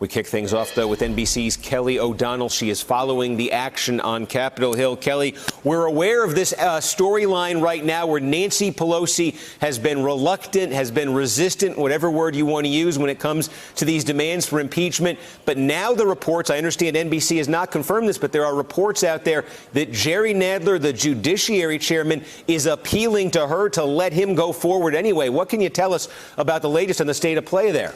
We kick things off, though, with NBC's Kelly O'Donnell. She is following the action on Capitol Hill. Kelly, we're aware of this storyline right now where Nancy Pelosi has been reluctant, has been resistant, whatever word you want to use when it comes to these demands for impeachment. But now the reports, I understand NBC has not confirmed this, but there are reports out there that Jerry Nadler, the Judiciary Chairman, is appealing to her to let him go forward anyway. What can you tell us about the latest on the state of play there?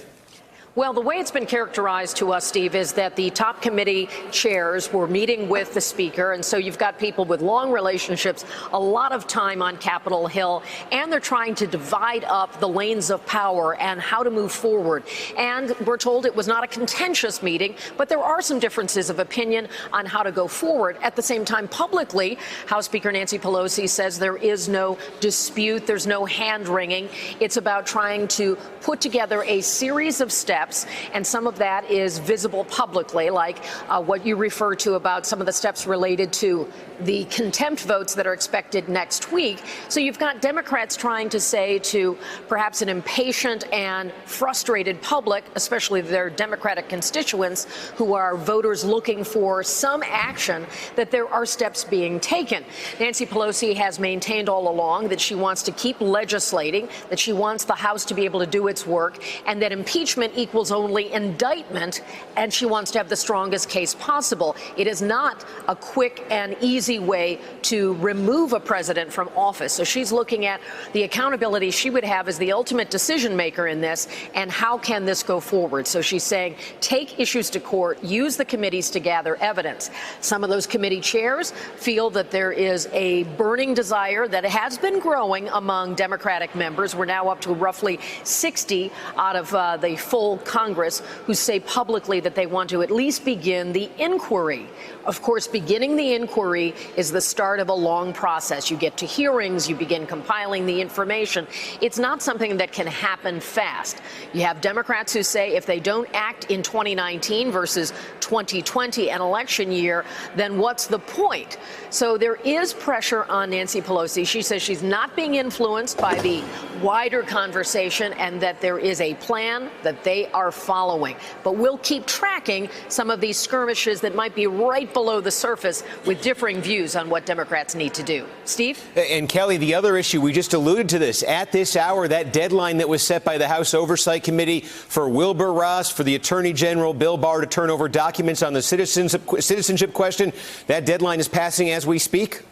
Well, the way it's been characterized to us, Steve, is that the top committee chairs were meeting with the speaker. And so you've got people with long relationships, a lot of time on Capitol Hill, and they're trying to divide up the lanes of power and how to move forward. And we're told it was not a contentious meeting, but there are some differences of opinion on how to go forward. At the same time, publicly, House Speaker Nancy Pelosi says there is no dispute, there's no hand-wringing. It's about trying to put together a series of steps, and some of that is visible publicly, like what you refer to about some of the steps related to the contempt votes that are expected next week. So you've got Democrats trying to say to perhaps an impatient and frustrated public, especially their Democratic constituents who are voters looking for some action, that there are steps being taken. Nancy Pelosi has maintained all along that she wants to keep legislating, that she wants the House to be able to do its work, and that impeachment equals only indictment, and she wants to have the strongest case possible. It is not a quick and easy way to remove a president from office. So she's looking at the accountability she would have as the ultimate decision maker in this, and how can this go forward. So she's saying take issues to court, use the committees to gather evidence. Some of those committee chairs feel that there is a burning desire that has been growing among Democratic members. We're now up to roughly 60 out of the full Congress who say publicly that they want to at least begin the inquiry. Of course, beginning the inquiry is the start of a long process. You get to hearings, you begin compiling the information. It's not something that can happen fast. You have Democrats who say if they don't act in 2019 versus 2020, an election year, then what's the point? So there is pressure on Nancy Pelosi. She says she's not being influenced by the wider conversation and that there is a plan that they are following. But we'll keep tracking some of these skirmishes that might be right below the surface with differing views on what Democrats need to do. Steve? And Kelly, the other issue, we just alluded to this. At this hour, that deadline that was set by the House Oversight Committee for Wilbur Ross, for the Attorney General Bill Barr to turn over documents on the citizenship question, that deadline is passing as we speak?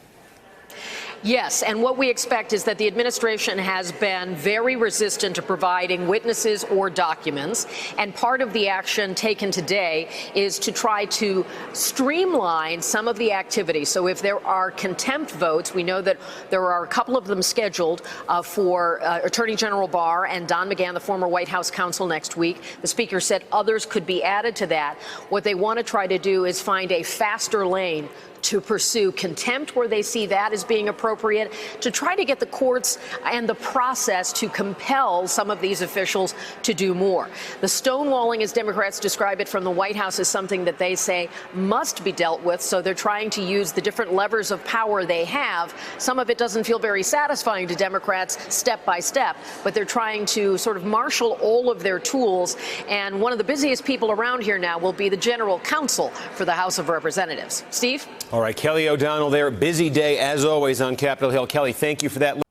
Yes, and what we expect is that the administration has been very resistant to providing witnesses or documents, and part of the action taken today is to try to streamline some of the activity. So if there are contempt votes, we know that there are a couple of them scheduled for Attorney General Barr and Don McGahn, the former White House counsel, next week. The Speaker said others could be added to that. What they want to try to do is find a faster lane to pursue contempt where they see that as being appropriate, to try to get the courts and the process to compel some of these officials to do more. The stonewalling, as Democrats describe it from the White House, is something that they say must be dealt with, so they're trying to use the different levers of power they have. Some of it doesn't feel very satisfying to Democrats step by step, but they're trying to sort of marshal all of their tools, and one of the busiest people around here now will be the general counsel for the House of Representatives. Steve? All right, Kelly O'Donnell there. Busy day, as always, on Capitol Hill. Kelly, thank you for that.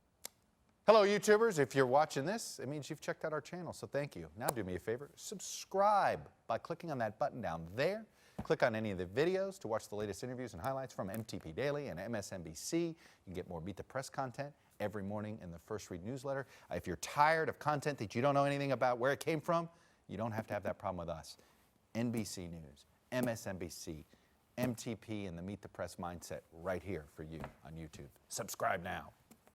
Hello, YouTubers. If you're watching this, it means you've checked out our channel, so thank you. Now do me a favor. Subscribe by clicking on that button down there. Click on any of the videos to watch the latest interviews and highlights from MTP Daily and MSNBC. You can get more Meet the Press content every morning in the First Read newsletter. If you're tired of content that you don't know anything about where it came from, you don't have to have that problem with us. NBC News, MSNBC, MTP, and the Meet the Press mindset right here for you on YouTube. Subscribe now.